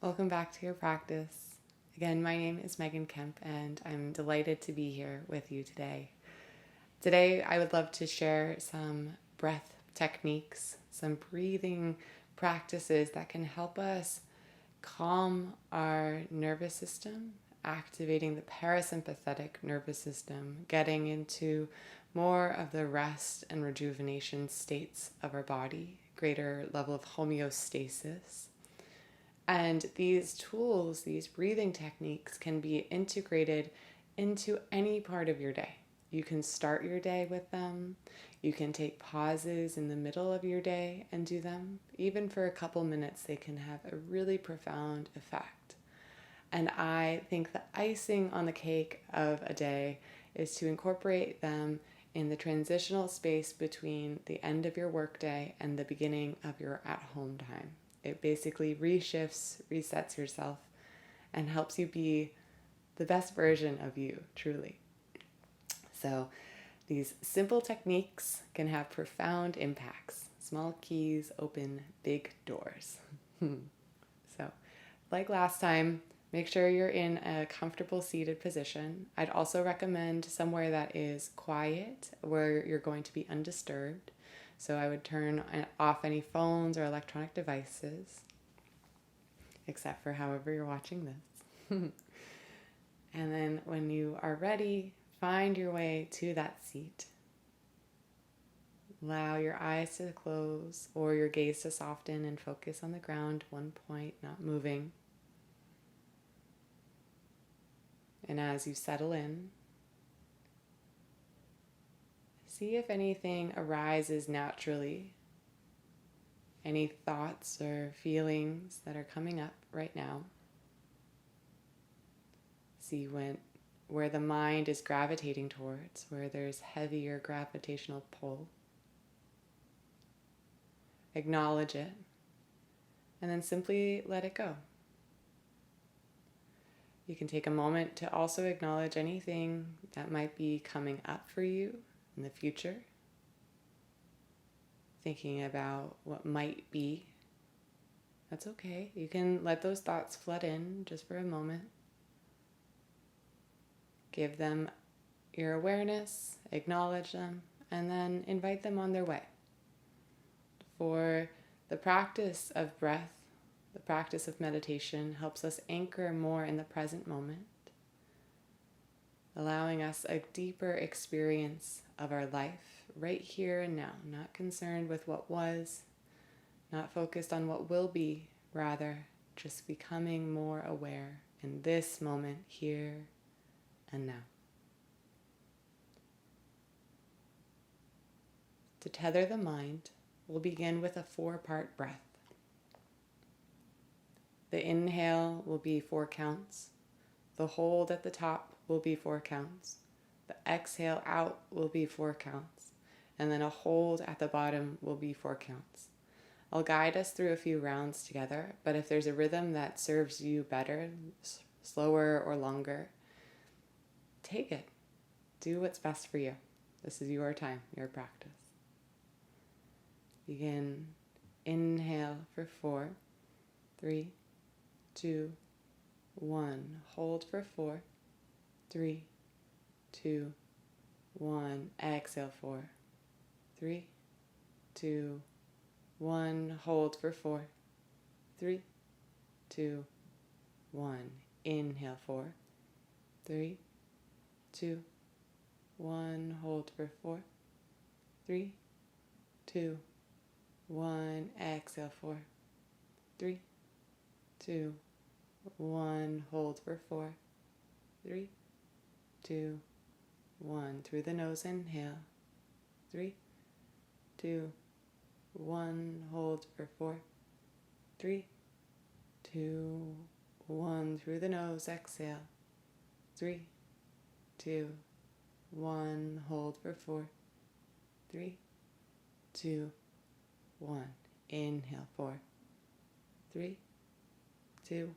Welcome back to your practice. Again, my name is Meghan Kemp, and I'm delighted to be here with you today. Today, I would love to share some breath techniques, some breathing practices that can help us calm our nervous system, activating the parasympathetic nervous system, getting into more of the rest and rejuvenation states of our body, greater level of homeostasis. And these tools, these breathing techniques, can be integrated into any part of your day. You can start your day with them. You can take pauses in the middle of your day and do them. Even for a couple minutes, they can have a really profound effect. And I think the icing on the cake of a day is to incorporate them in the transitional space between the end of your workday and the beginning of your at-home time. It basically reshifts, resets yourself, and helps you be the best version of you, truly. So these simple techniques can have profound impacts. Small keys open big doors. So, like last time, make sure you're in a comfortable seated position. I'd also recommend somewhere that is quiet, where you're going to be undisturbed. So I would turn off any phones or electronic devices, except for however you're watching this. And then when you are ready, find your way to that seat. Allow your eyes to close or your gaze to soften and focus on the ground, one point, not moving. And as you settle in, see if anything arises naturally, any thoughts or feelings that are coming up right now. See where the mind is gravitating towards, where there's heavier gravitational pull. Acknowledge it, and then simply let it go. You can take a moment to also acknowledge anything that might be coming up for you in the future. Thinking about what might be. That's okay. You can let those thoughts flood in just for a moment. Give them your awareness, acknowledge them, and then invite them on their way. For the practice of breath, the practice of meditation helps us anchor more in the present moment, allowing us a deeper experience of our life right here and now, not concerned with what was, not focused on what will be, rather just becoming more aware in this moment, here and now. To tether the mind, we'll begin with a 4-part breath. The inhale will be 4 counts. The hold at the top will be 4 counts. The exhale out will be 4 counts. And then a hold at the bottom will be 4 counts. I'll guide us through a few rounds together, but if there's a rhythm that serves you better, slower or longer, take it. Do what's best for you. This is your time, your practice. Begin. Inhale for 4, 3, 2, 1. Hold for 4, 3, 2, 1. Exhale 4, 3, 2, 1. Hold for 4, 3, 2, 1. Inhale 4, 3, 2, 1. Hold for 4, 3, 2, 1. Exhale 4, 3, 2, 1. Hold for 4, 3, 2, 1. Through the nose, inhale. 3, 2, 1. Hold for 4, 3, 2, 1. Through the nose, exhale. 3, 2, 1. Hold for 4, 3, 2, 1. Inhale 4, 3, 2,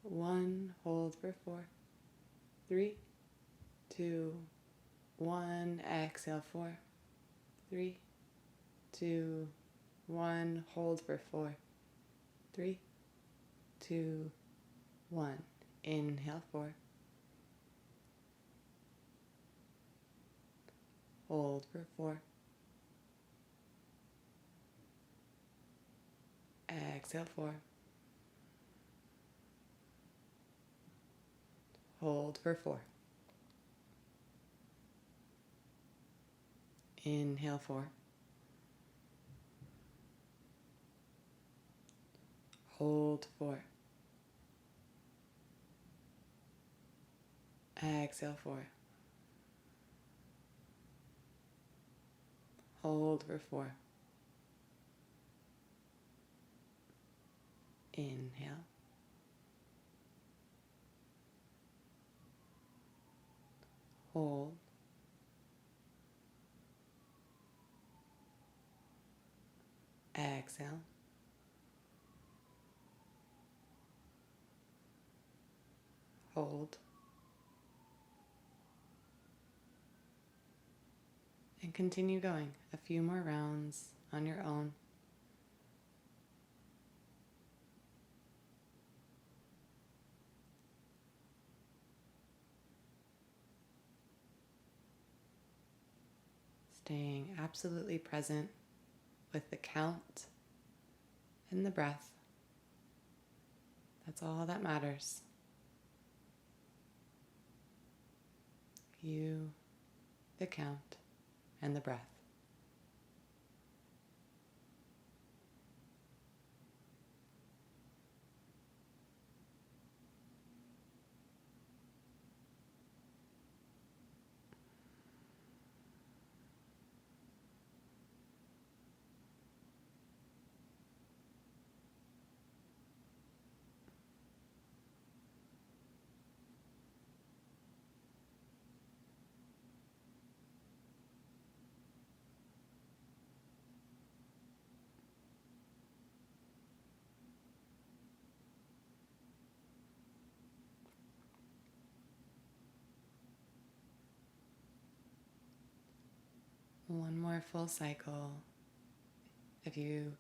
1. Hold for 4, 3, 2, 1. Exhale 4, 3, 2, 1. Hold for 4, 3, 2, 1. Inhale, 4. Hold for 4. Exhale, 4. Hold for 4. Inhale, 4. Hold 4. Exhale, 4. Hold for 4. Inhale. Hold. Exhale. Hold. And continue going a few more rounds on your own. Staying absolutely present with the count and the breath. That's all that matters. You, the count, and the breath. One more full cycle. If you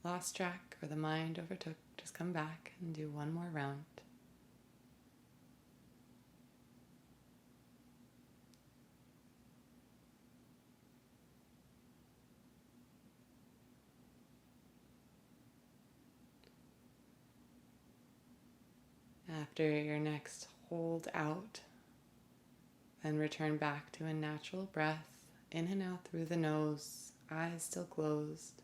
lost track or the mind overtook, just come back and do one more round. After your next hold out, then return back to a natural breath. In and out through the nose, eyes still closed.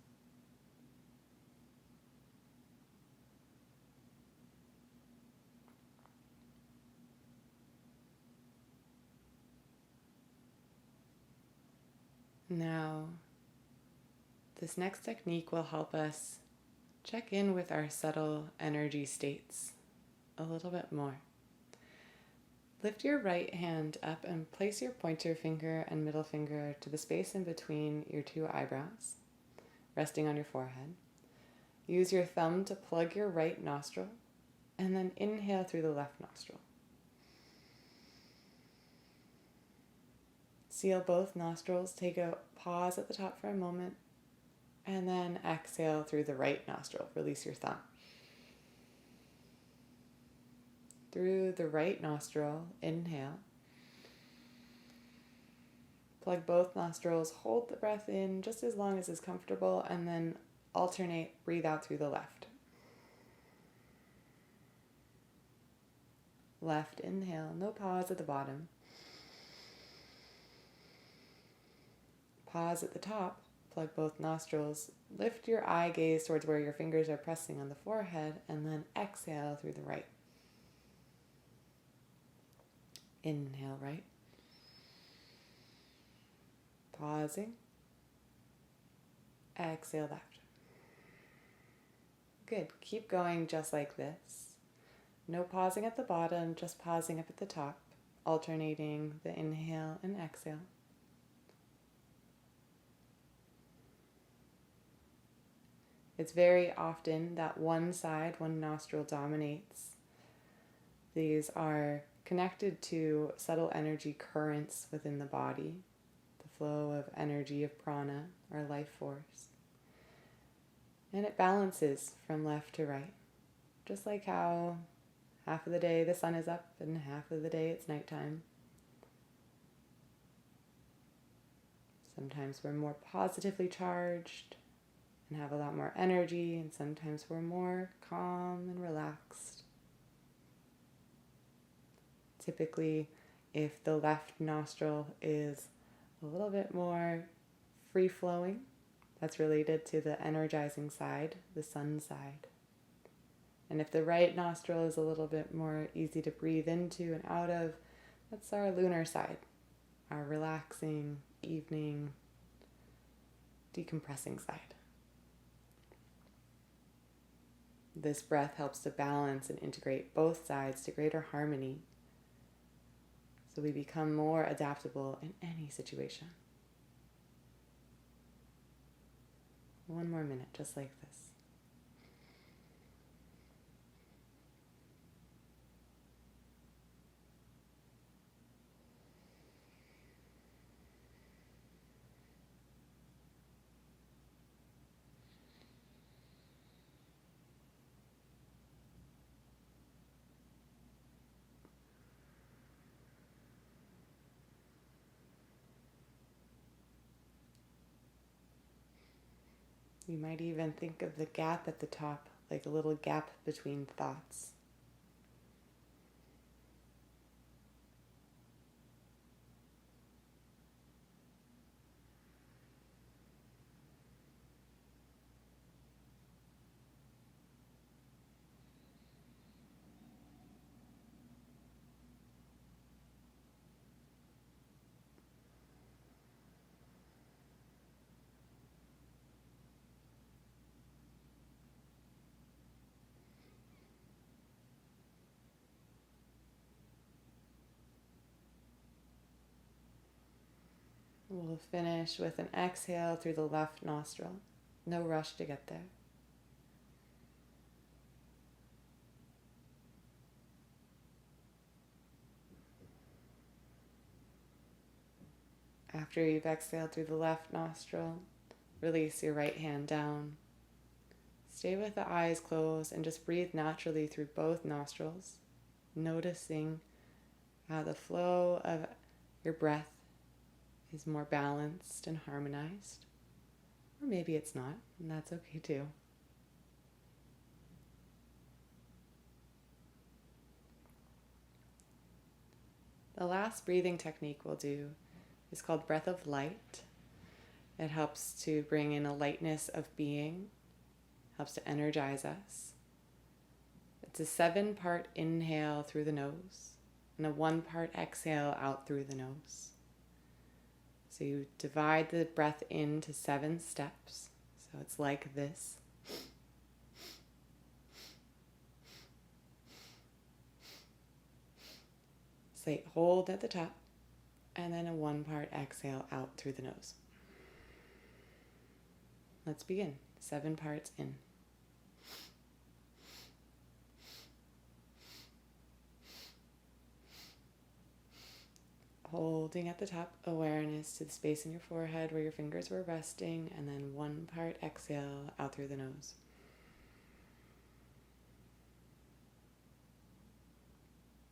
Now, this next technique will help us check in with our subtle energy states a little bit more. Lift your right hand up and place your pointer finger and middle finger to the space in between your two eyebrows, resting on your forehead. Use your thumb to plug your right nostril, and then inhale through the left nostril. Seal both nostrils, take a pause at the top for a moment, and then exhale through the right nostril. Release your thumb. Through the right nostril, inhale. Plug both nostrils, hold the breath in just as long as is comfortable, and then alternate, breathe out through the left. Left inhale, no pause at the bottom. Pause at the top, plug both nostrils, lift your eye gaze towards where your fingers are pressing on the forehead, and then exhale through the right. Inhale right. Pausing. Exhale left. Good. Keep going just like this. No pausing at the bottom, just pausing up at the top, alternating the inhale and exhale. It's very often that one side, one nostril dominates. These are connected to subtle energy currents within the body, the flow of energy of prana, or life force. And it balances from left to right. just like how half of the day the sun is up and half of the day it's nighttime. Sometimes we're more positively charged and have a lot more energy, and sometimes we're more calm and relaxed. Typically, if the left nostril is a little bit more free-flowing, that's related to the energizing side, the sun side. And if the right nostril is a little bit more easy to breathe into and out of, that's our lunar side, our relaxing, evening, decompressing side. This breath helps to balance and integrate both sides to greater harmony, so we become more adaptable in any situation. One more minute, just like this. You might even think of the gap at the top like a little gap between thoughts. We'll finish with an exhale through the left nostril. No rush to get there. After you've exhaled through the left nostril, release your right hand down. Stay with the eyes closed and just breathe naturally through both nostrils, noticing how the flow of your breath is more balanced and harmonized. Or maybe it's not, and that's okay too. The last breathing technique we'll do is called breath of light. It helps to bring in a lightness of being, helps to energize us. It's a 7-part inhale through the nose and a 1-part exhale out through the nose. So you divide the breath into 7 steps. So it's like this. Say hold at the top, and then a 1-part exhale out through the nose. Let's begin. 7 parts in. Holding at the top, awareness to the space in your forehead where your fingers were resting, and then 1-part exhale out through the nose.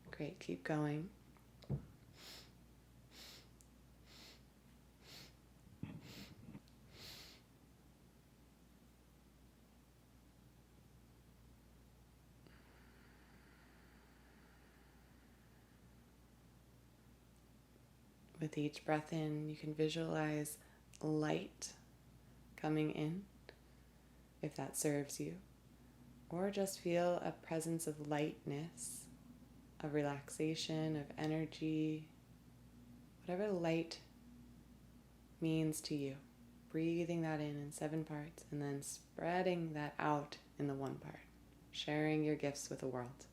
Great, keep going. With each breath in, you can visualize light coming in, if that serves you, or just feel a presence of lightness, of relaxation, of energy, whatever light means to you. Breathing that in 7 parts, and then spreading that out in the 1 part, sharing your gifts with the world.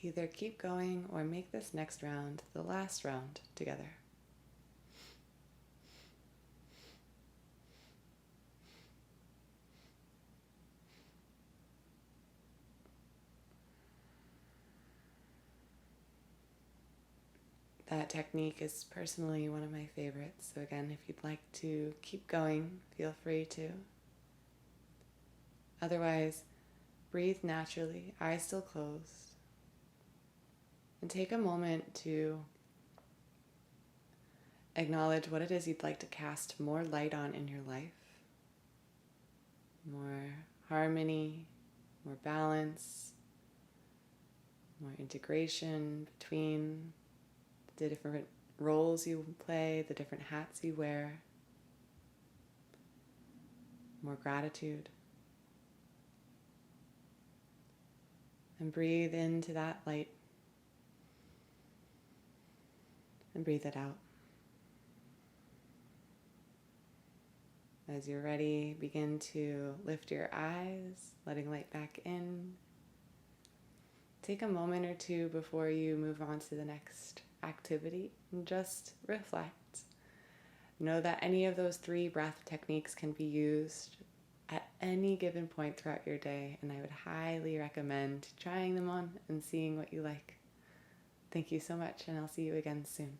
either keep going or make this next round the last round together. That technique is personally one of my favorites. So again, if you'd like to keep going, feel free to. Otherwise, breathe naturally, eyes still closed, and take a moment to acknowledge what it is you'd like to cast more light on in your life. More harmony, more balance, more integration between the different roles you play, the different hats you wear, more gratitude. And breathe into that light and breathe it out. As you're ready, begin to lift your eyes, letting light back in. Take a moment or two before you move on to the next activity and just reflect. Know that any of those 3 breath techniques can be used at any given point throughout your day, and I would highly recommend trying them on and seeing what you like. Thank you so much, and I'll see you again soon.